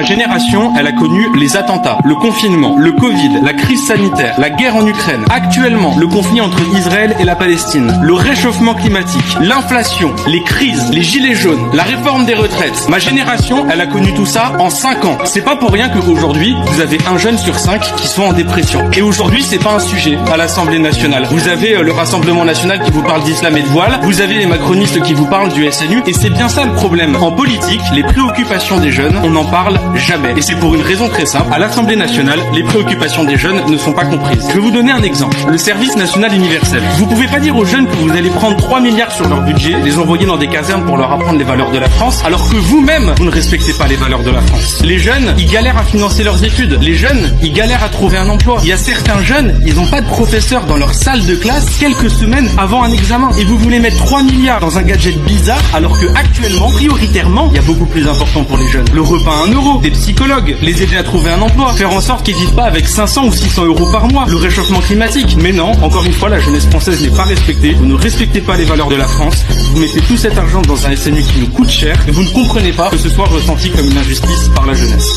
génération, elle a connu les attentats, le confinement, le Covid, la crise sanitaire, la guerre en Ukraine, actuellement le conflit entre Israël et la Palestine, le réchauffement climatique, l'inflation, les crises, les gilets jaunes, la réforme des retraites. Ma génération, elle a connu tout ça en 5 ans. C'est pas pour rien qu'aujourd'hui, vous avez un jeune sur 5 qui sont en dépression. Et aujourd'hui, c'est pas un sujet à l'Assemblée nationale. Vous avez le Rassemblement national qui vous parle d'islam et de voile, vous avez les macronistes qui vous parlent du SNU, et c'est bien ça le problème. En politique, les préoccupations des jeunes, on n'en parle jamais. Et c'est pour une raison très simple. À l'Assemblée nationale, les préoccupations des jeunes ne sont pas comprises. Je vais vous donner un exemple. Le service national universel. Vous pouvez pas dire aux jeunes que vous allez prendre 3 milliards sur leur budget, les envoyer dans des casernes pour leur apprendre les valeurs de la France, alors que vous-même, vous ne respectez pas les valeurs de la France. Les jeunes, ils galèrent à financer leurs études. Les jeunes, ils galèrent à trouver un emploi. Il y a certains jeunes, ils n'ont pas de professeur dans leur salle de classe quelques semaines avant un examen. Et vous voulez mettre 3 milliards dans un gadget bizarre, alors que actuellement, prioritairement, il y a beaucoup plus important pour les jeunes. Le repas à 1 euro, des psychologues, les aider à trouver un emploi, faire en sorte qu'ils vivent pas avec 500 ou 600 euros par mois, le réchauffement climatique. Mais non, encore une fois, la jeunesse française n'est pas respectée. Vous ne respectez pas les valeurs de la France. Vous mettez tout cet argent dans un SNU qui nous coûte cher et vous ne comprenez pas que ce soit ressenti comme une injustice par la jeunesse.